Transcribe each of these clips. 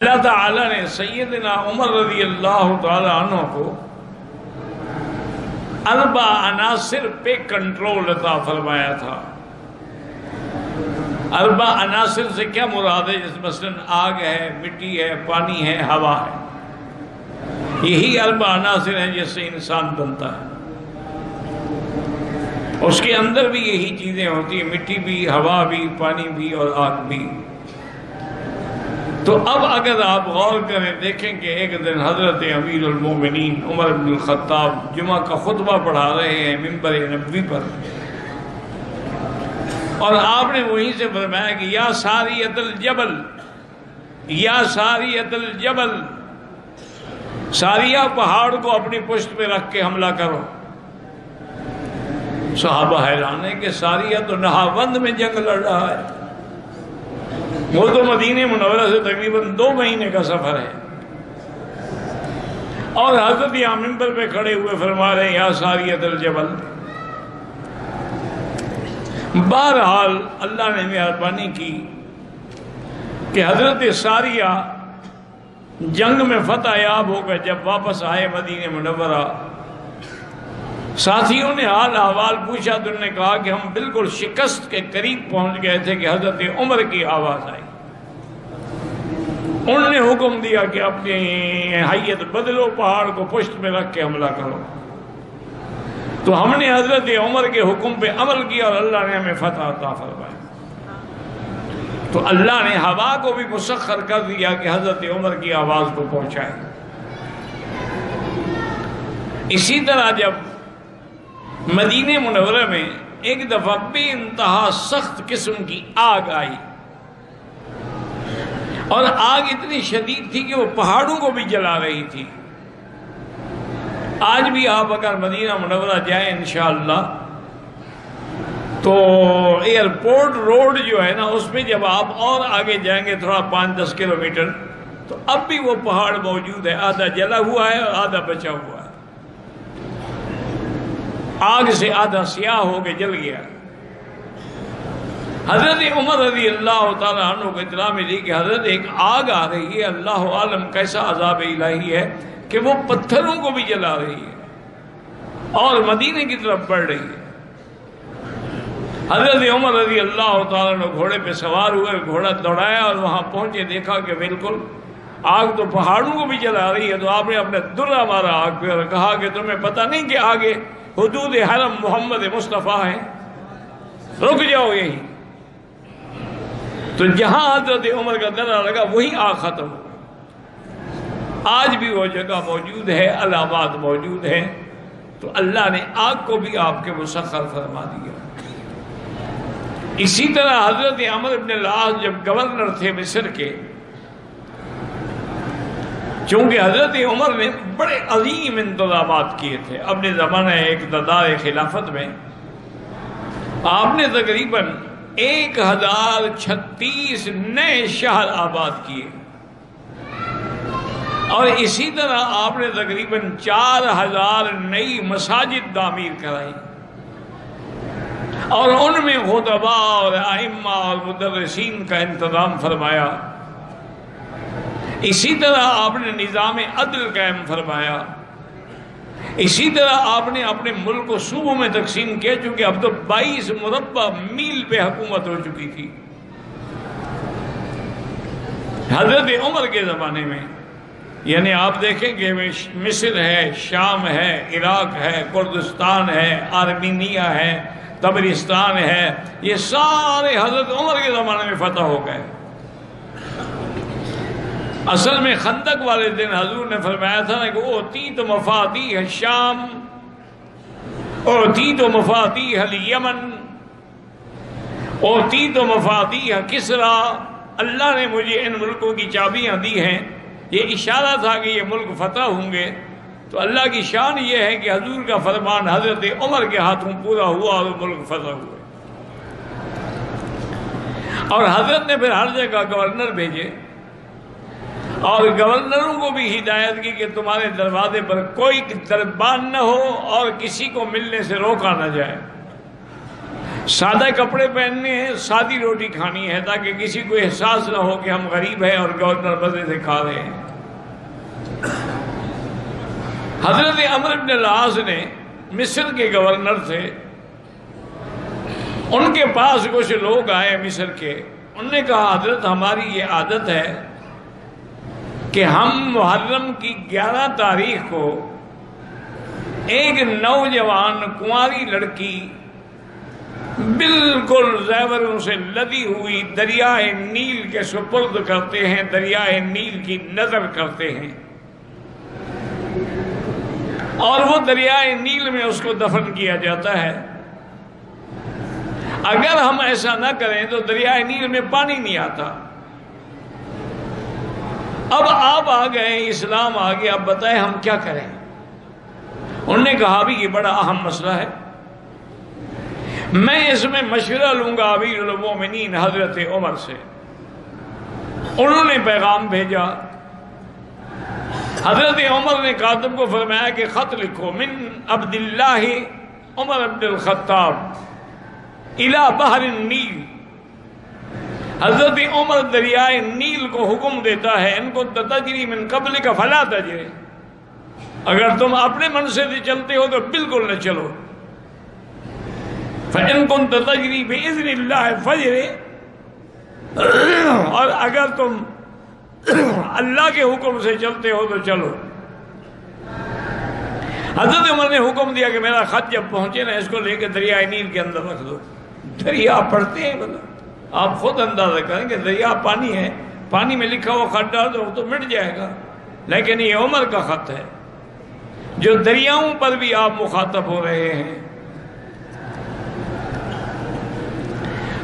اللہ تعالیٰ نے سیدنا عمر رضی اللہ تعالیٰ عنہ کو 4 عناصر پہ کنٹرول عطا فرمایا تھا۔ 4 عناصر سے کیا مراد ہے؟ جیسے مثلا آگ ہے، مٹی ہے، پانی ہے، ہوا ہے۔ یہی 4 عناصر ہیں جس سے انسان بنتا ہے۔ اس کے اندر بھی یہی چیزیں ہوتی ہیں، مٹی بھی، ہوا بھی، پانی بھی اور آگ بھی۔ تو اب اگر آپ غور کریں، دیکھیں کہ ایک دن حضرت امیر المومنین عمر بن الخطاب جمعہ کا خطبہ پڑھا رہے ہیں ممبر نبوی پر، اور آپ نے وہیں سے فرمایا کہ یا ساریۃ الجبل، یا ساریۃ الجبل، ساریہ پہاڑ کو اپنی پشت پہ رکھ کے حملہ کرو۔ صحابہ حیران ہے کہ ساریہ تو نہاوند میں جنگ لڑ رہا ہے، وہ تو مدینہ منورہ سے تقریباً 2 مہینے کا سفر ہے، اور حضرت یہاں منبر پہ کھڑے ہوئے فرما رہے ہیں یا ساریۃ الجبل۔ بہرحال اللہ نے مہربانی کی کہ حضرت ساریہ جنگ میں فتح یاب ہو گئے۔ جب واپس آئے مدینہ منورہ، ساتھیوں نے حال احوال پوچھا تو انہوں نے کہا کہ ہم بالکل شکست کے قریب پہنچ گئے تھے کہ حضرت عمر کی آواز آئی۔ انہوں نے حکم دیا کہ اپنی حیت بدلو، پہاڑ کو پشت میں رکھ کے حملہ کرو۔ تو ہم نے حضرت عمر کے حکم پہ عمل کیا اور اللہ نے ہمیں فتح عطا فرمایا۔ تو اللہ نے ہوا کو بھی مسخر کر دیا کہ حضرت عمر کی آواز کو پہنچائے۔ اسی طرح جب مدینہ منورہ میں ایک دفعہ بے انتہا سخت قسم کی آگ آئی، اور آگ اتنی شدید تھی کہ وہ پہاڑوں کو بھی جلا رہی تھی۔ آج بھی آپ اگر مدینہ منورہ جائیں انشاءاللہ تو ایئرپورٹ روڈ جو ہے نا، اس پہ جب آپ اور آگے جائیں گے تھوڑا 5-10 کلومیٹر، تو اب بھی وہ پہاڑ موجود ہے، آدھا جلا ہوا ہے اور آدھا بچا ہوا ہے۔ آگ سے آدھا سیاہ ہو کے جل گیا۔ حضرت عمر رضی اللہ تعالیٰ عنہ کو اطلاع ملی کہ حضرت ایک آگ آ رہی ہے، اللہ عالم کیسا عذاب الہی ہے کہ وہ پتھروں کو بھی جلا رہی ہے اور مدینے کی طرف بڑھ رہی ہے۔ حضرت عمر رضی اللہ تعالیٰ عنہ گھوڑے پہ سوار ہوئے، گھوڑا دوڑایا اور وہاں پہنچے، دیکھا کہ بالکل آگ تو پہاڑوں کو بھی جلا رہی ہے۔ تو آپ نے اپنا درہ مارا آگ پہ اور کہا کہ تمہیں پتہ نہیں کہ آگے حدود حرم محمد مصطفیٰ ہیں، رک جاؤ یہی۔ تو جہاں حضرت عمر کا درہ لگا وہی آگ ختم ہو۔ آج بھی وہ جگہ موجود ہے، علامات موجود ہیں۔ تو اللہ نے آگ کو بھی آپ کے مسخر فرما دیا۔ اسی طرح حضرت عمرو بن العاص جب گورنر تھے مصر کے، چونکہ حضرت عمر نے بڑے عظیم انتظامات کیے تھے اپنے زمانہ اقتدار خلافت میں، آپ نے تقریباً 1036 نئے شہر آباد کیے، اور اسی طرح آپ نے تقریباً 4000 نئی مساجد تعمیر کرائی، اور ان میں خطباء اور ائمہ اور مدرسین کا انتظام فرمایا۔ اسی طرح آپ نے نظام عدل قائم فرمایا۔ اسی طرح آپ نے اپنے ملک کو صوبوں میں تقسیم کیا، چونکہ اب تو 22 مربع میل پہ حکومت ہو چکی تھی۔ حضرت عمر کے زمانے میں یعنی آپ دیکھیں کہ مصر ہے، شام ہے، عراق ہے، کردستان ہے، آرمینیا ہے، تبرستان ہے، یہ سارے حضرت عمر کے زمانے میں فتح ہو گئے۔ اصل میں خندق والے دن حضور نے فرمایا تھا نا کہ اوتیت مفاتیح الشام، اوتیت مفاتیح الیمن، اوتیت مفاتیح کسرا، اللہ نے مجھے ان ملکوں کی چابیاں دی ہیں۔ یہ اشارہ تھا کہ یہ ملک فتح ہوں گے۔ تو اللہ کی شان یہ ہے کہ حضور کا فرمان حضرت عمر کے ہاتھوں پورا ہوا اور ملک فتح ہوئے، اور حضرت نے پھر ہر جگہ گورنر بھیجے، اور گورنروں کو بھی ہدایت کی کہ تمہارے دروازے پر کوئی دربان نہ ہو اور کسی کو ملنے سے روکا نہ جائے۔ سادہ کپڑے پہننے ہیں، سادی روٹی کھانی ہے، تاکہ کسی کو احساس نہ ہو کہ ہم غریب ہیں اور گورنر مزے سے کھا رہے ہیں۔ حضرت عمرو بن العاص نے مصر کے گورنر تھے، ان کے پاس کچھ لوگ آئے مصر کے، انہوں نے کہا حضرت ہماری یہ عادت ہے کہ ہم محرم کی 11 تاریخ کو ایک نوجوان کنواری لڑکی بالکل زیوروں سے لدی ہوئی دریائے نیل کے سپرد کرتے ہیں، دریائے نیل کی نظر کرتے ہیں، اور وہ دریائے نیل میں اس کو دفن کیا جاتا ہے۔ اگر ہم ایسا نہ کریں تو دریائے نیل میں پانی نہیں آتا۔ اب آپ آ گئے، اسلام آ گیا، اب بتائیں ہم کیا کریں؟ انہوں نے کہا بھی یہ بڑا اہم مسئلہ ہے، میں اس میں مشورہ لوں گا امیر المومنین حضرت عمر سے۔ انہوں نے پیغام بھیجا، حضرت عمر نے کاتب کو فرمایا کہ خط لکھو، من عبداللہ عمر بن الخطاب الى بحر النیل۔ حضرت عمر دریائے نیل کو حکم دیتا ہے، ان کو تجری من قبل کا فلا تجری، اگر تم اپنے من سے چلتے ہو تو بالکل نہ چلو، فَإِن كُنْتَ تَجْرِي بِإِذْنِ اللَّهِ فَجْرِ، اور اگر تم اللہ کے حکم سے چلتے ہو تو چلو۔ حضرت عمر نے حکم دیا کہ میرا خط جب پہنچے نا اس کو لے کے دریائے نیل کے اندر رکھ دو۔ دریا پڑھتے ہیں مطلب آپ خود اندازہ کریں کہ دریا پانی ہے، پانی میں لکھا ہوا خط ڈال دو تو مٹ جائے گا، لیکن یہ عمر کا خط ہے جو دریاؤں پر بھی آپ مخاطب ہو رہے ہیں۔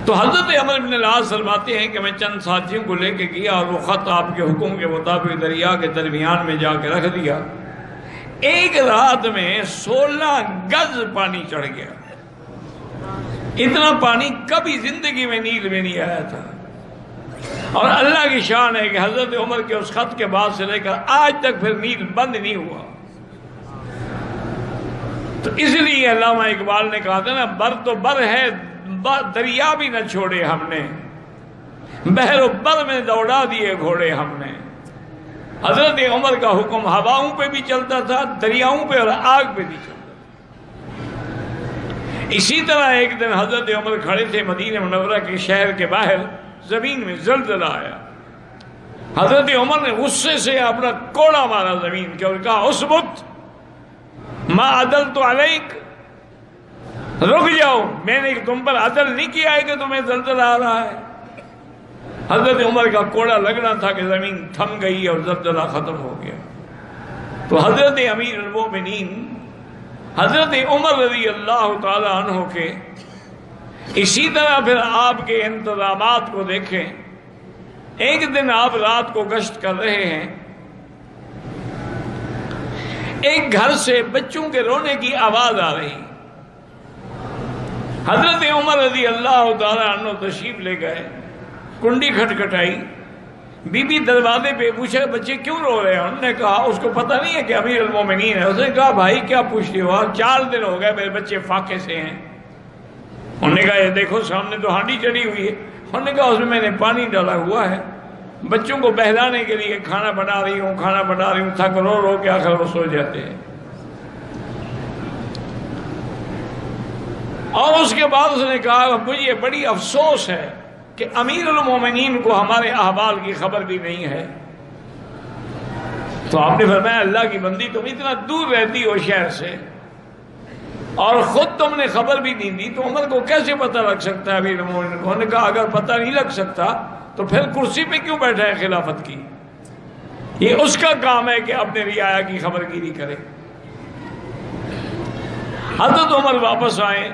تو حضرت عمر بن العاص فرماتے ہیں کہ میں چند ساتھیوں کو لے کے گیا اور وہ خط آپ کے حکم کے مطابق دریا کے درمیان میں جا کے رکھ دیا۔ ایک رات میں 16 گز پانی چڑھ گیا، اتنا پانی کبھی زندگی میں نیل میں نہیں آیا تھا۔ اور اللہ کی شان ہے کہ حضرت عمر کے اس خط کے بعد سے لے کر آج تک پھر نیل بند نہیں ہوا۔ تو اس لیے علامہ اقبال نے کہا تھا نا، بر تو بر ہے دریا بھی نہ چھوڑے ہم نے، بحر و بر میں دوڑا دیے گھوڑے ہم نے۔ حضرت عمر کا حکم ہواؤں پہ بھی چلتا تھا، دریاؤں پہ اور آگ پہ بھی چلتا تھا۔ اسی طرح ایک دن حضرت عمر کھڑے تھے مدینہ منورہ کے شہر کے باہر، زمین میں زلزلہ آیا۔ حضرت عمر نے غصے سے اپنا کوڑا مارا زمین کے اور کہا اثبت ما عدلت علیک، رک جاؤ، میں نے تم پر عدل نہیں کیا ہے کہ تمہیں زلزلہ آ رہا ہے۔ حضرت عمر کا کوڑا لگنا تھا کہ زمین تھم گئی اور زلزلہ ختم ہو گیا۔ تو حضرت امیر المومنین حضرت عمر رضی اللہ تعالی عنہ کے اسی طرح پھر آپ کے انتظامات کو دیکھیں۔ ایک دن آپ رات کو گشت کر رہے ہیں، ایک گھر سے بچوں کے رونے کی آواز آ رہی۔ حضرت عمر رضی اللہ تعالیٰ عنہ تشریف لے گئے، کنڈی کھٹکھٹائی، بی بی دروازے پہ پوچھا بچے کیوں رو رہے ہیں؟ انہوں نے کہا اس کو پتہ نہیں ہے کہ امیر المومنین ہے۔ اس نے کہا بھائی کیا پوچھتے ہو، 4 دن ہو گئے میرے بچے فاقے سے ہیں۔ انہوں نے کہا یہ دیکھو سامنے تو ہانڈی چڑھی ہوئی ہے۔ انہوں نے کہا اس میں میں نے پانی ڈالا ہوا ہے، بچوں کو بہلانے کے لیے کھانا بنا رہی ہوں، تھک رو رو کے آخر وہ سو جاتے ہیں۔ اور اس کے بعد اس نے کہا مجھے بڑی افسوس ہے کہ امیر المومنین کو ہمارے احوال کی خبر بھی نہیں ہے۔ تو آپ نے فرمایا اللہ کی بندی تم اتنا دور رہتی ہو شہر سے اور خود تم نے خبر بھی نہیں دی، تو عمر کو کیسے پتہ لگ سکتا ہے امیر المومنین کو؟ انہوں نے کہا اگر پتہ نہیں لگ سکتا تو پھر کرسی پہ کیوں بیٹھا ہے خلافت کی؟ یہ اس کا کام ہے کہ اپنے رعایا کی خبر گیری کرے۔ حضرت عمر واپس آئے،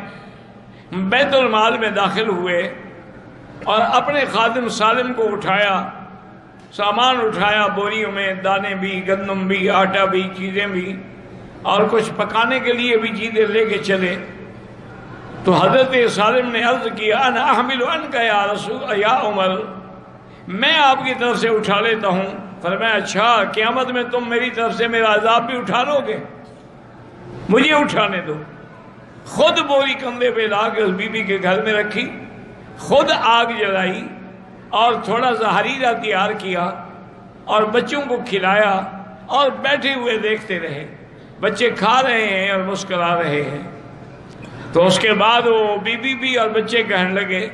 بیت المال میں داخل ہوئے اور اپنے خادم سالم کو اٹھایا، سامان اٹھایا، بوریوں میں دانے بھی، گندم بھی، آٹا بھی، چیزیں بھی، اور کچھ پکانے کے لیے بھی چیزیں لے کے چلے۔ تو حضرت سالم نے عرض کیا انا احمل عنک یا رسول یا عمر، میں آپ کی طرف سے اٹھا لیتا ہوں۔ فرمایا اچھا، قیامت میں تم میری طرف سے میرا عذاب بھی اٹھا لو گے؟ مجھے اٹھانے دو۔ خود بوری کندھے پہ لا کے اس بی بی کے گھر میں رکھی، خود آگ جلائی اور تھوڑا سا حریرہ تیار کیا اور بچوں کو کھلایا اور بیٹھے ہوئے دیکھتے رہے، بچے کھا رہے ہیں اور مسکرا رہے ہیں۔ تو اس کے بعد وہ بی بی اور بچے کہنے لگے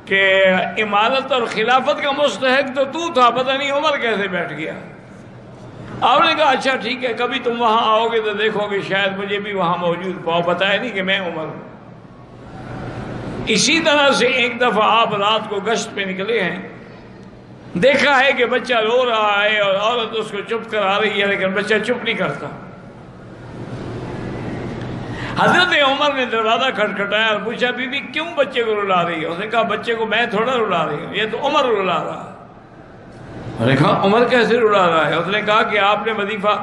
کہ امارت اور خلافت کا مستحق تو تھا، پتہ نہیں عمر کیسے بیٹھ گیا۔ آپ نے کہا اچھا ٹھیک ہے، کبھی تم وہاں آؤ گے تو دیکھو گے شاید مجھے بھی وہاں موجود پاؤ، بتایا نہیں کہ میں عمر ہوں۔ اسی طرح سے ایک دفعہ آپ رات کو گشت پہ نکلے ہیں، دیکھا ہے کہ بچہ رو رہا ہے اور عورت اس کو چپ کرا رہی ہے، لیکن بچہ چپ نہیں کرتا۔ حضرت عمر نے دروازہ کھٹکھٹایا اور پوچھا بی بی کیوں بچے کو رلا رہی ہے؟ اس نے کہا بچے کو میں تھوڑا رلا رہی ہوں، یہ تو عمر رلا رہا ہے۔ اس نے کہا عمر کیسے رلا رہا ہے؟ اس نے کہا کہ آپ نے وظیفہ،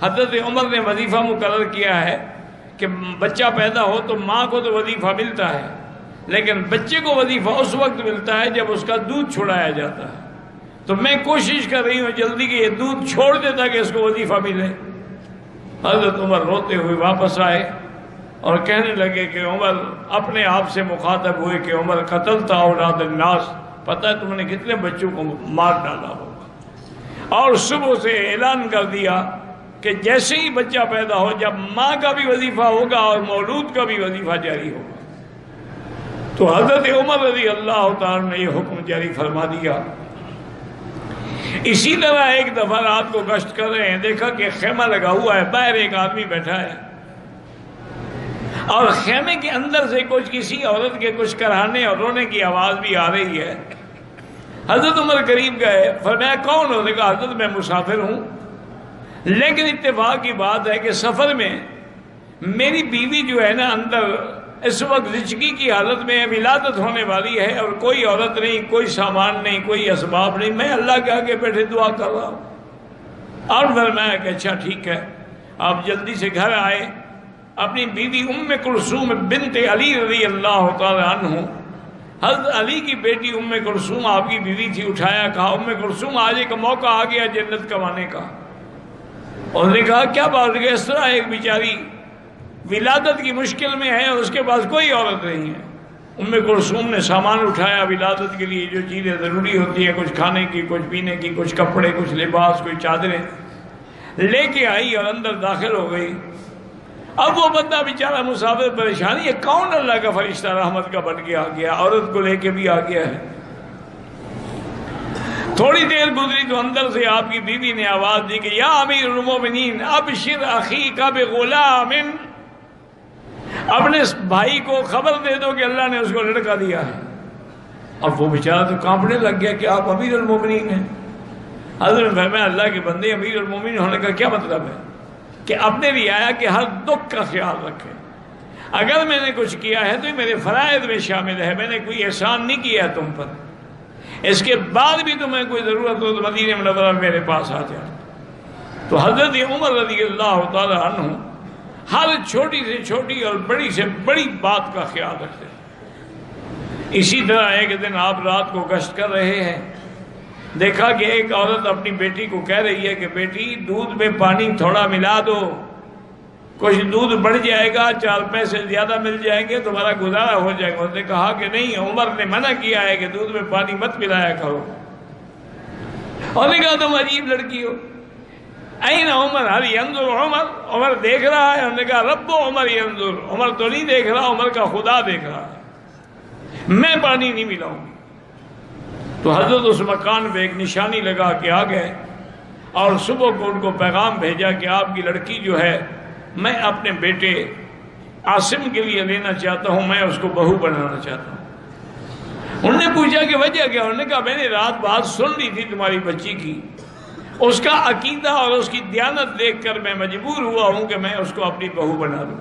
حضرت عمر نے وظیفہ مقرر کیا ہے کہ بچہ پیدا ہو تو ماں کو تو وظیفہ ملتا ہے، لیکن بچے کو وظیفہ اس وقت ملتا ہے جب اس کا دودھ چھڑایا جاتا ہے، تو میں کوشش کر رہی ہوں جلدی کہ یہ دودھ چھوڑ دے تاکہ اس کو وظیفہ ملے۔ حضرت عمر روتے ہوئے واپس آئے اور کہنے لگے کہ عمر اپنے آپ سے مخاطب ہوئے کہ عمر قتلتا اولاد الناس، پتہ ہے تم نے کتنے بچوں کو مار ڈالا ہوگا، اور صبح سے اعلان کر دیا کہ جیسے ہی بچہ پیدا ہو جب ماں کا بھی وظیفہ ہوگا اور مولود کا بھی وظیفہ جاری ہوگا۔ تو حضرت عمر رضی اللہ تعالیٰ نے یہ حکم جاری فرما دیا۔ اسی طرح ایک دفعہ رات کو گشت کر رہے ہیں، دیکھا کہ خیمہ لگا ہوا ہے، باہر ایک آدمی بیٹھا ہے اور خیمے کے اندر سے کسی عورت کے کچھ کرانے اور رونے کی آواز بھی آ رہی ہے۔ حضرت عمر قریب گئے، فرمایا کون ہو؟ نے کہا حضرت میں مسافر ہوں، لیکن اتفاق کی بات ہے کہ سفر میں میری بیوی جو ہے نا اندر اس وقت زچگی کی حالت میں ولادت ہونے والی ہے، اور کوئی عورت نہیں، کوئی سامان نہیں، کوئی اسباب نہیں، میں اللہ کے آگے بیٹھے دعا کر رہا ہوں۔ اور فرمایا کہ اچھا ٹھیک ہے، آپ جلدی سے گھر آئے، اپنی بیوی ام کلثوم بنت علی رضی اللہ تعالی عنہ، حضرت علی کی بیٹی ام کلثوم آپ کی بیوی تھی، اٹھایا، کہا ام کلثوم آج ایک موقع آ گیا جنت کمانے کا۔ اور نے کہا کیا بات ہے؟ اس طرح ایک بیچاری ولادت کی مشکل میں ہے اور اس کے پاس کوئی عورت نہیں ہے۔ ام کلثوم نے سامان اٹھایا ولادت کے لیے، جو چیزیں ضروری ہوتی ہیں، کچھ کھانے کی، کچھ پینے کی، کچھ کپڑے، کچھ لباس، کوئی چادریں لے کے آئی اور اندر داخل ہو گئی۔ اب وہ بندہ بیچارہ مسافر پریشان، یہ کون اللہ کا فرشتہ رحمت کا بن کے آ گیا، عورت کو لے کے بھی آ گیا ہے۔ تھوڑی دیر گزری تو اندر سے آپ کی بیوی نے آواز دی کہ یا امیر المومنین ابشر اخیک بغلام، اپنے بھائی کو خبر دے دو کہ اللہ نے اس کو لڑکا دیا ہے۔ اب وہ بیچارہ تو کانپنے لگ گیا کہ آپ امیر المومنین ہیں۔ حضرت نے فرمایا اللہ کے بندے، امیر المومنین ہونے کا کیا مطلب ہے؟ کہ اپنے لیے آیا کہ ہر دکھ کا خیال رکھے، اگر میں نے کچھ کیا ہے تو یہ میرے فرائض میں شامل ہے، میں نے کوئی احسان نہیں کیا ہے تم پر، اس کے بعد بھی تمہیں کوئی ضرورت ہو تو مدینہ منورہ میرے پاس آ جائے۔ تو حضرت عمر رضی اللہ تعالی عنہ ہر چھوٹی سے چھوٹی اور بڑی سے بڑی بات کا خیال رکھتے۔ اسی طرح ایک دن آپ رات کو گشت کر رہے ہیں، دیکھا کہ ایک عورت اپنی بیٹی کو کہہ رہی ہے کہ بیٹی دودھ میں پانی تھوڑا ملا دو، کچھ دودھ بڑھ جائے گا، 4 پیسے زیادہ مل جائیں گے، تمہارا گزارا ہو جائے گا۔ اس نے کہا کہ نہیں، عمر نے منع کیا ہے کہ دودھ میں پانی مت ملایا کرو۔ اور نے کہا تم عجیب لڑکی ہو، این عمر هل ينظر عمر، عمر دیکھ رہا ہے؟ انہوں نے کہا رب عمر ينظر، عمر تو نہیں دیکھ رہا، عمر کا خدا دیکھ رہا ہے، میں پانی نہیں ملاؤں گی۔ تو حضرت اس مکان پہ ایک نشانی لگا کے آ گئے اور صبح کو ان کو پیغام بھیجا کہ آپ کی لڑکی جو ہے میں اپنے بیٹے عاصم کے لیے لینا چاہتا ہوں، میں اس کو بہو بنانا چاہتا ہوں۔ انہوں نے پوچھا کہ وجہ کیا؟ انہوں نے کہا میں نے رات بات سن لی تھی تمہاری بچی کی، اس کا عقیدہ اور اس کی دیانت دیکھ کر میں مجبور ہوا ہوں کہ میں اس کو اپنی بہو بنا لوں۔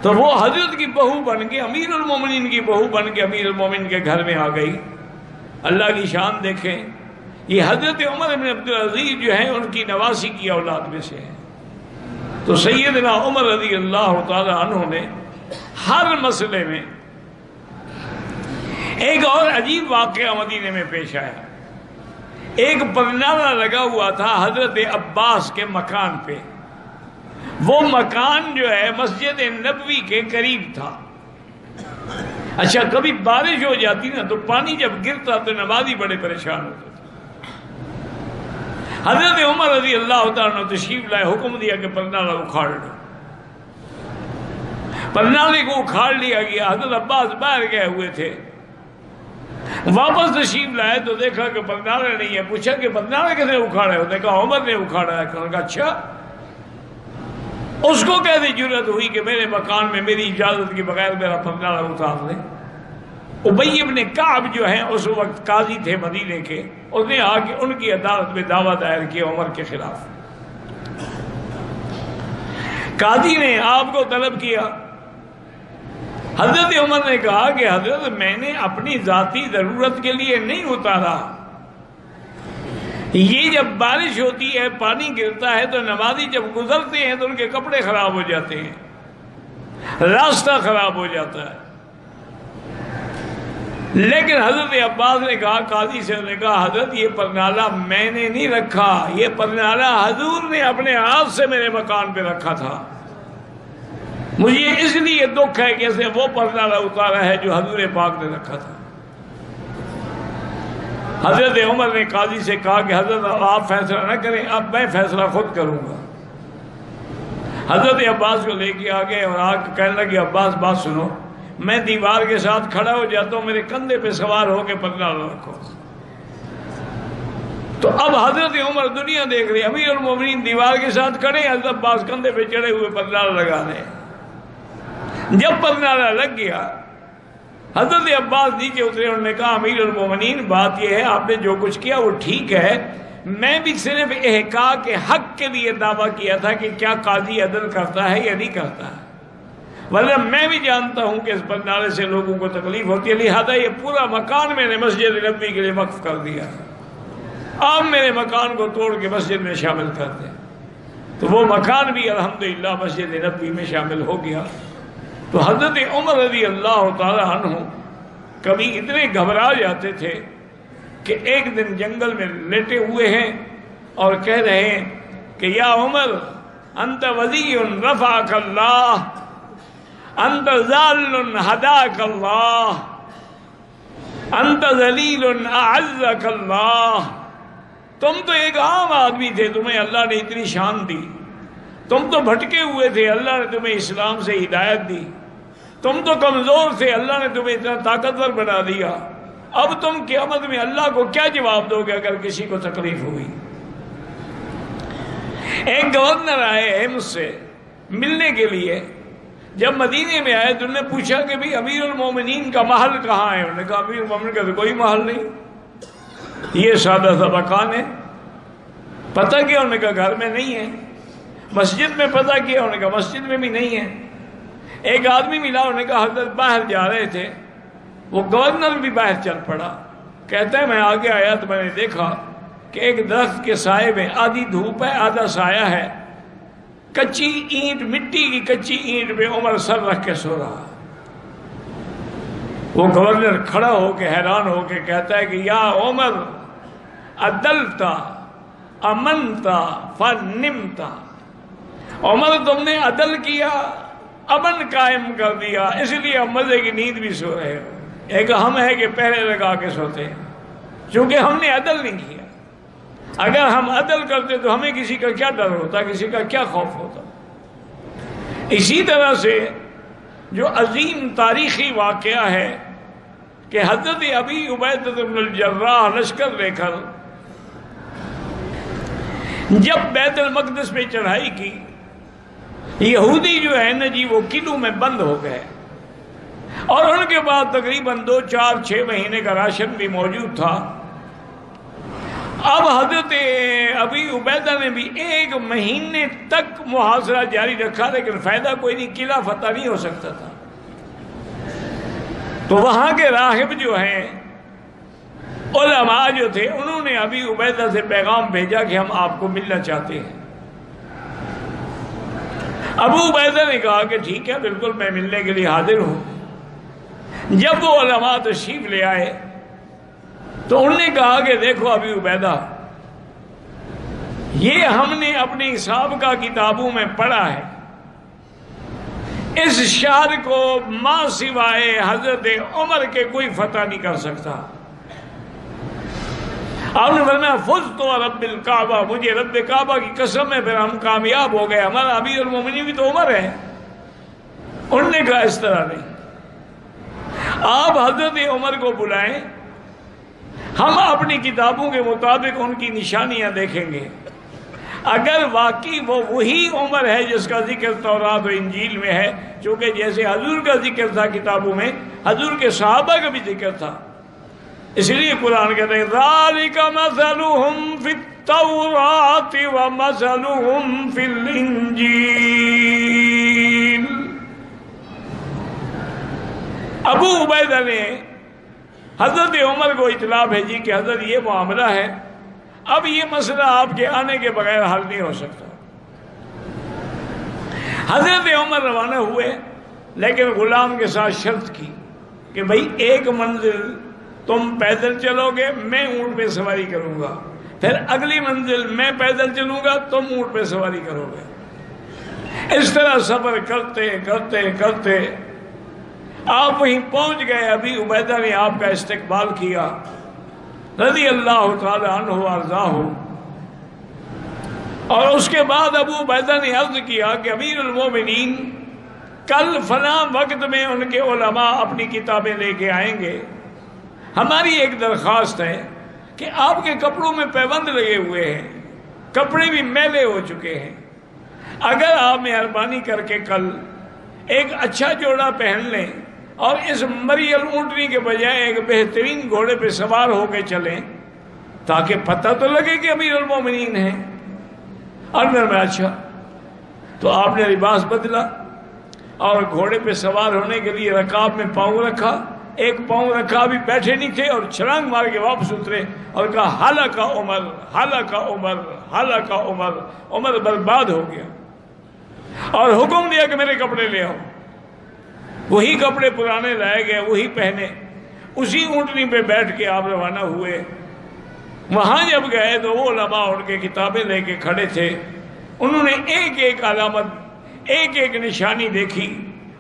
تو وہ حضرت کی بہو بن کے، امیر المومنین کی بہو بن کے امیر المومنین کے گھر میں آ گئی۔ اللہ کی شان دیکھیں، یہ حضرت عمر بن عبدالعزیز جو ہیں ان کی نواسی کی اولاد میں سے ہیں۔ تو سیدنا عمر رضی اللہ تعالی عنہ نے ہر مسئلے میں ایک اور عجیب واقعہ مدینے میں پیش آیا۔ ایک پرنالہ لگا ہوا تھا حضرت عباس کے مکان پہ، وہ مکان جو ہے مسجد نبوی کے قریب تھا. اچھا کبھی بارش ہو جاتی نا تو پانی جب گرتا تو نمازی بڑے پریشان ہوتے تھے. حضرت عمر رضی اللہ تعالیٰ عنہ تشریف لائے, حکم دیا کہ پرنالہ اکھاڑ دو. پرنالے کو اکھاڑ لیا گیا. حضرت عباس باہر گئے ہوئے تھے, واپس تشریف لائے تو دیکھا کہ پرنالہ نہیں ہے. پوچھا کہ پرنالہ کس نے اکھاڑا ہے؟ انہوں نے کہا عمر نے اکھاڑا ہے. انہوں نے کہا اچھا, اس کو کیسے جرأت ہوئی کہ میرے مکان میں میری اجازت کے بغیر میرا پرنالہ اتار دے؟ ابی ابن کعب جو ہیں اس وقت قاضی تھے مدینے کے, اس نے آ کے ان کی عدالت میں دعویٰ دائر کیا عمر کے خلاف. قاضی نے آپ کو طلب کیا. حضرت عمر نے کہا کہ حضرت میں نے اپنی ذاتی ضرورت کے لیے نہیں اتارا, یہ جب بارش ہوتی ہے پانی گرتا ہے تو نمازی جب گزرتے ہیں تو ان کے کپڑے خراب ہو جاتے ہیں, راستہ خراب ہو جاتا ہے. لیکن حضرت عباس نے کہا, قاضی سے نے کہا حضرت یہ پرنالہ میں نے نہیں رکھا, یہ پرنالہ حضور نے اپنے ہاتھ سے میرے مکان پہ رکھا تھا. مجھے اس لیے دکھ ہے کہ اسے وہ پرنالہ اتارا ہے جو حضور پاک نے رکھا تھا. حضرت عمر نے قاضی سے کہا کہ حضرت آپ فیصلہ نہ کریں, اب میں فیصلہ خود کروں گا. حضرت عباس کو لے کے آگے اور آ کے کہنے لگے عباس بات سنو, میں دیوار کے ساتھ کھڑا ہو جاتا ہوں, میرے کندھے پہ سوار ہو کے پرنالہ رکھو. تو اب حضرت عمر دنیا دیکھ رہی, امیر المومنین دیوار کے ساتھ کھڑے, حضرت عباس کندھے پہ چڑھے ہوئے پرنالہ لگا رہے. جب پرنالہ لگ گیا حضرت عباس نیچے اترے, انہوں نے کہا امیر المومنین بات یہ ہے آپ نے جو کچھ کیا وہ ٹھیک ہے, میں بھی صرف احقاق کے حق کے لیے دعویٰ کیا تھا کہ کیا قاضی عدل کرتا ہے یا نہیں کرتا ہے, ورنہ میں بھی جانتا ہوں کہ اس پرنالے سے لوگوں کو تکلیف ہوتی ہے, لہذا یہ پورا مکان میں نے مسجد نبوی کے لیے وقف کر دیا, آپ میرے مکان کو توڑ کے مسجد میں شامل کر دیں. تو وہ مکان بھی الحمدللہ مسجد نبوی میں شامل ہو گیا. تو حضرت عمر رضی اللہ تعالی عنہ کبھی اتنے گھبرا جاتے تھے کہ ایک دن جنگل میں لیٹے ہوئے ہیں اور کہہ رہے ہیں کہ یا عمر انت ولی رفعک اللہ, انت ذال ہداک اللہ, انت ذلیل اعزک اللہ. تم تو ایک عام آدمی تھے, تمہیں اللہ نے اتنی شان دی, تم تو بھٹکے ہوئے تھے, اللہ نے تمہیں اسلام سے ہدایت دی, تم تو کمزور تھے, اللہ نے تمہیں اتنا طاقتور بنا دیا, اب تم قیامت میں اللہ کو کیا جواب دو گے اگر کسی کو تکلیف ہوئی؟ ایک گورنر آئے ہیں مجھ سے ملنے کے لیے, جب مدینے میں آئے تو انہوں نے پوچھا کہ بھی امیر المومنین کا محل کہاں ہے؟ انہوں نے کہا امیر المومنین کا تو کوئی محل نہیں, یہ سادہ سا مکان ہے. پتہ کیا؟ انہوں نے کہا گھر میں نہیں ہے. مسجد میں پتہ کیا؟ انہوں نے کہا مسجد میں بھی نہیں ہے. ایک آدمی ملا, انہوں نے کہا حضرت باہر جا رہے تھے, وہ گورنر بھی باہر چل پڑا. کہتا ہے میں آگے آیا تو میں نے دیکھا کہ ایک درخت کے سائے میں آدھی دھوپ ہے آدھا سایہ ہے, کچی اینٹ, مٹی کی کچی اینٹ پہ عمر سر رکھ کے سو رہا. وہ گورنر کھڑا ہو کے حیران ہو کے کہتا ہے کہ یا عمر عدلتا امنتا فنمتا, عمر تم نے عدل کیا, امن قائم کر دیا, اس لیے ہم مزے کی نیند بھی سو رہے ہو. ایک ہم ہے کہ پہرے لگا کے سوتے ہیں, چونکہ ہم نے عدل نہیں کیا. اگر ہم عدل کرتے تو ہمیں کسی کا کیا ڈر ہوتا, کسی کا کیا خوف ہوتا. اسی طرح سے جو عظیم تاریخی واقعہ ہے کہ حضرت ابی عبیدہ بن الجراح لشکر لے کر جب بیت المقدس پہ چڑھائی کی, یہودی جو ہے نا جی وہ قلعوں میں بند ہو گئے, اور ان کے بعد تقریباً 2 4 6 مہینے کا راشن بھی موجود تھا. اب حضرت ابی عبیدہ نے بھی 1 مہینے تک محاصرہ جاری رکھا, لیکن فائدہ کوئی نہیں, قلعہ فتح نہیں ہو سکتا تھا. تو وہاں کے راہب جو ہیں, علماء جو تھے, انہوں نے ابی عبیدہ سے پیغام بھیجا کہ ہم آپ کو ملنا چاہتے ہیں. ابو عبیدہ نے کہا کہ ٹھیک ہے بالکل میں ملنے کے لیے حاضر ہوں. جب وہ علماء تشریف لے آئے تو انہوں نے کہا کہ دیکھو ابی عبیدہ, یہ ہم نے اپنی سابقہ کتابوں میں پڑھا ہے، اس شہر کو ماں سوائے حضرت عمر کے کوئی فتح نہیں کر سکتا۔ آپ نے فرمایا فزت ورب الکعبہ، مجھے رب کعبہ کی قسم ہے، پھر ہم کامیاب ہو گئے، ہمارا امیر المومنین بھی تو عمر ہے۔ انہوں نے کہا اس طرح نہیں، آپ حضرت عمر کو بلائیں، ہم اپنی کتابوں کے مطابق ان کی نشانیاں دیکھیں گے، اگر واقعی وہ وہی عمر ہے جس کا ذکر تورات و انجیل میں ہے، چونکہ جیسے حضور کا ذکر تھا کتابوں میں، حضور کے صحابہ کا بھی ذکر تھا، اس لیے قرآن کہتے ہیں ذَلِكَ مَثَلُهُمْ فِي التَّوْرَاةِ وَمَثَلُهُمْ فِي الْإِنجِيلِ۔ ابو عبیدہ نے حضرت عمر کو اطلاع بھیجی کہ حضرت یہ معاملہ ہے، اب یہ مسئلہ آپ کے آنے کے بغیر حل نہیں ہو سکتا۔ حضرت عمر روانہ ہوئے، لیکن غلام کے ساتھ شرط کی کہ بھئی ایک منزل تم پیدل چلو گے، میں اونٹ پہ سواری کروں گا، پھر اگلی منزل میں پیدل چلوں گا، تم اونٹ پہ سواری کرو گے۔ اس طرح سفر کرتے کرتے کرتے آپ وہیں پہنچ گئے۔ ابی عبیدہ نے آپ کا استقبال کیا رضی اللہ تعالی عنہ وارضاہ، اور اس کے بعد ابو عبیدہ نے عرض کیا کہ امیر المومنین کل فلاں وقت میں ان کے علماء اپنی کتابیں لے کے آئیں گے، ہماری ایک درخواست ہے کہ آپ کے کپڑوں میں پیبند لگے ہوئے ہیں، کپڑے بھی میلے ہو چکے ہیں، اگر آپ مہربانی کر کے کل ایک اچھا جوڑا پہن لیں اور اس مریل اونٹنی کے بجائے ایک بہترین گھوڑے پہ سوار ہو کے چلیں تاکہ پتہ تو لگے کہ امیر المومنین ہیں۔ اور میں اچھا، تو آپ نے لباس بدلا اور گھوڑے پہ سوار ہونے کے لیے رکاب میں پاؤں رکھا، ایک پاؤں رکھا بھی بیٹھے نہیں تھے، اور چھلانگ مار کے واپس اترے اور کہا ہلاکا عمر، ہلاکا عمر، ہلاکا عمر، عمر برباد ہو گیا، اور حکم دیا کہ میرے کپڑے لے آؤ۔ وہی کپڑے پرانے لائے گئے، وہی پہنے، اسی اونٹنی پہ بیٹھ کے آپ روانہ ہوئے۔ وہاں جب گئے تو وہ علماء ان کے کتابیں لے کے کھڑے تھے، انہوں نے ایک ایک علامت، ایک ایک نشانی دیکھی،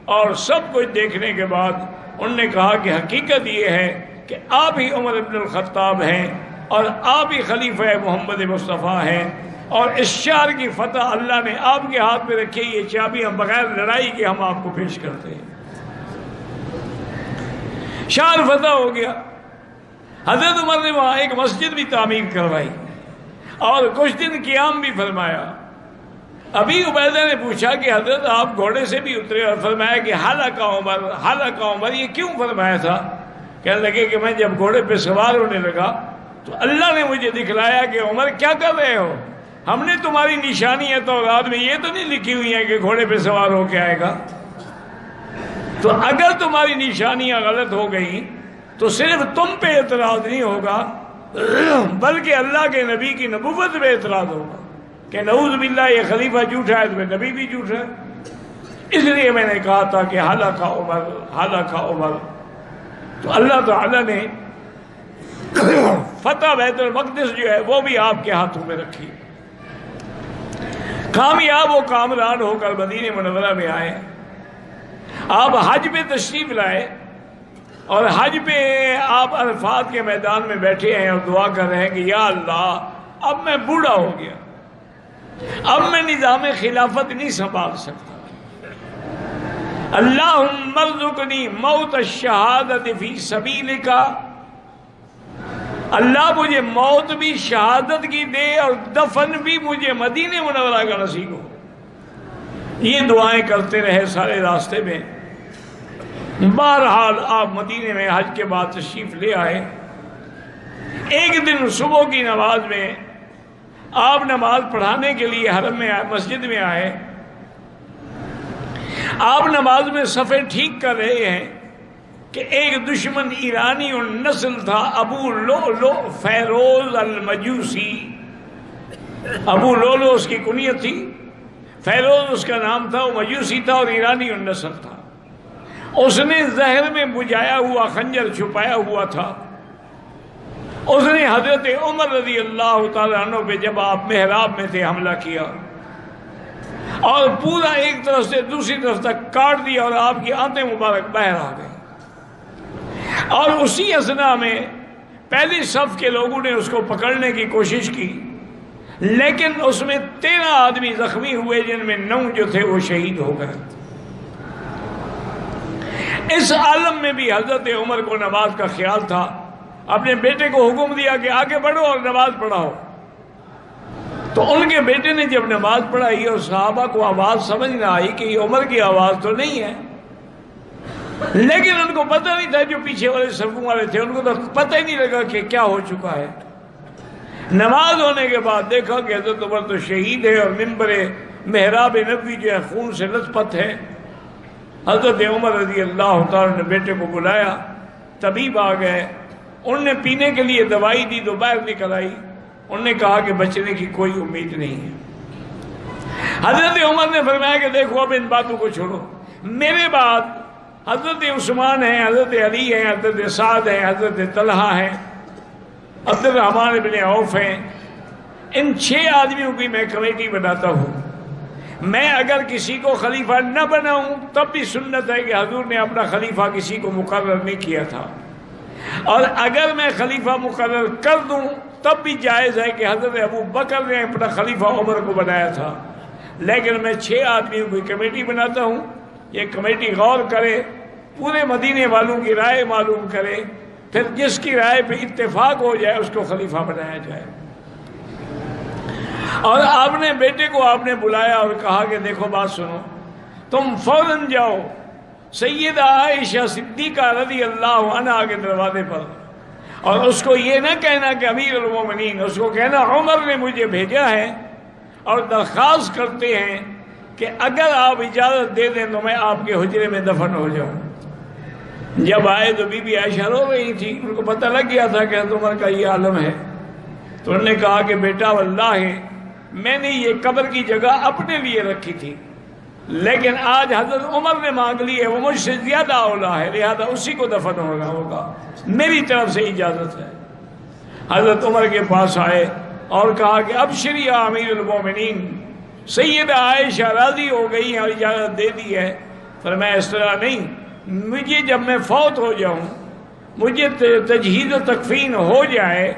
اور سب کچھ دیکھنے کے بعد انہوں نے کہا کہ حقیقت یہ ہے کہ آپ ہی عمر بن الخطاب ہیں اور آپ ہی خلیفہ محمد مصطفیٰ ہیں، اور اس شہر کی فتح اللہ نے آپ کے ہاتھ میں رکھی، یہ چابی ہم بغیر لڑائی کے ہم آپ کو پیش کرتے ہیں۔ شہر فتح ہو گیا۔ حضرت عمر نے وہاں ایک مسجد بھی تعمیر کروائی اور کچھ دن قیام بھی فرمایا۔ ابی عبیدہ نے پوچھا کہ حضرت آپ گھوڑے سے بھی اترے اور فرمایا کہ ہلاکا عمر، ہلاکا عمر، یہ کیوں فرمایا تھا؟ کہنے لگے کہ میں جب گھوڑے پہ سوار ہونے لگا تو اللہ نے مجھے دکھلایا کہ عمر کیا کر رہے ہو، ہم نے تمہاری نشانیاں تورات میں یہ تو نہیں لکھی ہوئی ہیں کہ گھوڑے پہ سوار ہو کے آئے گا، تو اگر تمہاری نشانیاں غلط ہو گئیں تو صرف تم پہ اعتراض نہیں ہوگا بلکہ اللہ کے نبی کی نبوت پہ اعتراض ہوگا کہ نعوذ باللہ یہ خلیفہ جھوٹا ہے تو نبی بھی جھوٹا ہے۔ اس لیے میں نے کہا تھا کہ ہلاکا عمر، ہلاکا عمر۔ تو اللہ تعالیٰ نے فتح بیت المقدس جو ہے وہ بھی آپ کے ہاتھوں میں رکھی، کامیاب و کامران ہو کر مدینہ منورہ میں آئے۔ آپ حج پہ تشریف لائے اور حج پہ آپ عرفات کے میدان میں بیٹھے ہیں اور دعا کر رہے ہیں کہ یا اللہ اب میں بوڑھا ہو گیا، اب میں نظام خلافت نہیں سنبھال سکتا، اللہم ارزقنی موت الشہادت فی سبیلک، اللہ مجھے موت بھی شہادت کی دے اور دفن بھی مجھے مدینہ منورہ کا نصیب ہو۔ یہ دعائیں کرتے رہے سارے راستے میں۔ بہرحال آپ مدینے میں حج کے بعد تشریف لے آئے۔ ایک دن صبح کی نماز میں آپ نماز پڑھانے کے لیے حرم میں مسجد میں آئے، آپ نماز میں صفیں ٹھیک کر رہے ہیں کہ ایک دشمن ایرانی النسل تھا، ابو لؤلؤ فیروز المجوسی۔ ابو لؤلؤ اس کی کنیت تھی، فیروز اس کا نام تھا، وہ مجوسی تھا اور ایرانی النسل تھا۔ اس نے زہر میں بجھایا ہوا خنجر چھپایا ہوا تھا اس نے حضرت عمر رضی اللہ تعالیٰ عنہ پہ جب آپ محراب میں تھے حملہ کیا اور پورا ایک طرف سے دوسری طرف تک کاٹ دیا اور آپ کی آنتیں مبارک باہر آ گئی، اور اسی اثنا میں پہلی صف کے لوگوں نے اس کو پکڑنے کی کوشش کی، لیکن اس میں 13 آدمی زخمی ہوئے جن میں 9 جو تھے وہ شہید ہو گئے۔ اس عالم میں بھی حضرت عمر کو نماز کا خیال تھا، اپنے بیٹے کو حکم دیا کہ آگے بڑھو اور نماز پڑھاؤ، تو ان کے بیٹے نے جب نماز پڑھائی اور صحابہ کو آواز سمجھ نہ آئی کہ یہ عمر کی آواز تو نہیں ہے، لیکن ان کو پتہ نہیں تھا، جو پیچھے والے صفوں والے تھے ان کو تو پتہ ہی نہیں لگا کہ کیا ہو چکا ہے۔ نماز ہونے کے بعد دیکھا کہ حضرت عمر تو شہید ہے اور منبر محراب نبوی جو ہے خون سے لت پت ہے۔ حضرت عمر رضی اللہ تعالیٰ نے بیٹے کو بلایا، طبیب آ گئے، انہوں نے پینے کے لیے دوائی دی تو باہر نکل آئی، انہوں نے کہا کہ بچنے کی کوئی امید نہیں ہے۔ حضرت عمر نے فرمایا کہ دیکھو اب ان باتوں کو چھوڑو، میرے بعد حضرت عثمان ہیں، حضرت علی ہیں، حضرت سعد ہیں، حضرت طلحہ ہیں، عبد الرحمن بن عوف ہیں، ان 6 آدمیوں کی میں کمیٹی بناتا ہوں۔ میں اگر کسی کو خلیفہ نہ بناؤں تب بھی سنت ہے کہ حضور نے اپنا خلیفہ کسی کو مقرر نہیں کیا تھا، اور اگر میں خلیفہ مقرر کر دوں تب بھی جائز ہے کہ حضرت ابو بکر نے اپنا خلیفہ عمر کو بنایا تھا، لیکن میں 6 آدمیوں کی کمیٹی بناتا ہوں، یہ کمیٹی غور کرے، پورے مدینے والوں کی رائے معلوم کرے، پھر جس کی رائے پہ اتفاق ہو جائے اس کو خلیفہ بنایا جائے۔ اور آپ نے بیٹے کو آپ نے بلایا اور کہا کہ دیکھو بات سنو، تم فوراً جاؤ سیدہ عائشہ صدیقہ رضی اللہ عنہا کے دروازے پر، اور اس کو یہ نہ کہنا کہ امیر المومنین، اس کو کہنا عمر نے مجھے بھیجا ہے اور درخواست کرتے ہیں کہ اگر آپ اجازت دے دیں تو میں آپ کے حجرے میں دفن ہو جاؤں۔ جب آئے تو بی بی عائشہ رو رہی تھی، ان کو پتہ لگ گیا تھا کہ حضرت عمر کا یہ عالم ہے، تو انہوں نے کہا کہ بیٹا واللہ میں نے یہ قبر کی جگہ اپنے لیے رکھی تھی، لیکن آج حضرت عمر نے مانگ لی ہے، وہ مجھ سے زیادہ اولا ہے، لہذا اسی کو دفن ہوگا، میری طرف سے اجازت ہے۔ حضرت عمر کے پاس آئے اور کہا کہ ابشری یا امیر المومنین، سیدہ عائشہ راضی ہو گئی ہیں اور اجازت دے دی ہے۔ فرمایا اس طرح نہیں، مجھے جب میں فوت ہو جاؤں، مجھے تجہیز و تکفین ہو جائے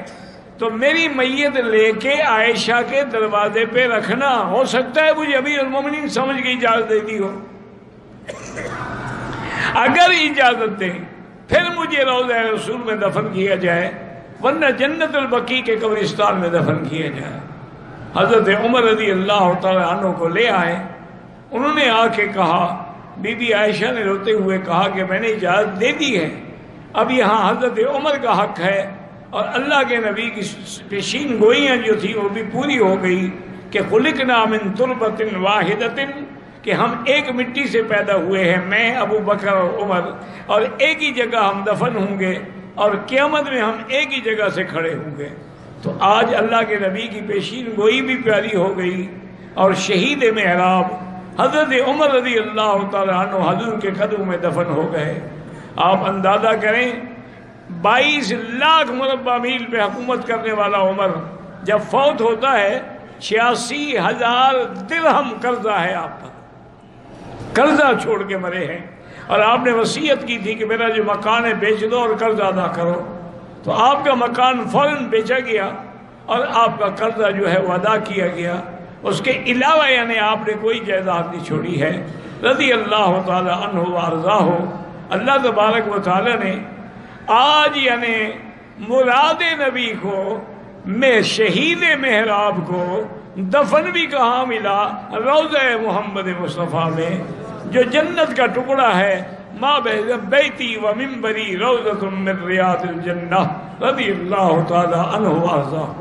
تو میری میت لے کے عائشہ کے دروازے پہ رکھنا، ہو سکتا ہے مجھے امیر المومنین سمجھ کے اجازت دے دی ہو، اگر اجازت دیں پھر مجھے روضہ رسول میں دفن کیا جائے، ورنہ جنت البقیع کے قبرستان میں دفن کیا جائے۔ حضرت عمر رضی اللہ تعالیٰ عنہ کو لے آئے، انہوں نے آ کے کہا، بی بی عائشہ نے روتے ہوئے کہا کہ میں نے اجازت دے دی ہے، اب یہاں حضرت عمر کا حق ہے، اور اللہ کے نبی کی پیشین گوئیاں جو تھی وہ بھی پوری ہو گئی کہ خلقنا من تربۃ واحدۃ، کہ ہم ایک مٹی سے پیدا ہوئے ہیں، میں ابو بکر اور عمر، اور ایک ہی جگہ ہم دفن ہوں گے اور قیامت میں ہم ایک ہی جگہ سے کھڑے ہوں گے۔ تو آج اللہ کے نبی کی پیشین گوئی بھی پیاری ہو گئی، اور شہید محراب حضرت عمر رضی اللہ تعالیٰ عنہ حضور کے قدموں میں دفن ہو گئے۔ آپ اندازہ کریں 22 لاکھ مربع میل پہ حکومت کرنے والا عمر جب فوت ہوتا ہے 86,000 درہم قرضہ ہے آپ پر، قرضہ چھوڑ کے مرے ہیں، اور آپ نے وصیت کی تھی کہ میرا جو مکان ہے بیچ دو اور قرض ادا کرو، تو آپ کا مکان فوراً بیچا گیا اور آپ کا قرضہ جو ہے وہ ادا کیا گیا۔ اس کے علاوہ یعنی آپ نے کوئی جائیداد نہیں چھوڑی ہے، رضی اللہ تعالی عنہ وارضاہ۔ اللہ تبارک و تعالی نے آج یعنی مراد نبی کو میں شہید محراب کو دفن بھی کہاں ملا؟ روضہ محمد مصطفیٰ میں، جو جنت کا ٹکڑا ہے، ما بین بیتی و منبری روضۃ من ریاض الجنہ، رضی اللہ تعالی عنہ وارضاہ۔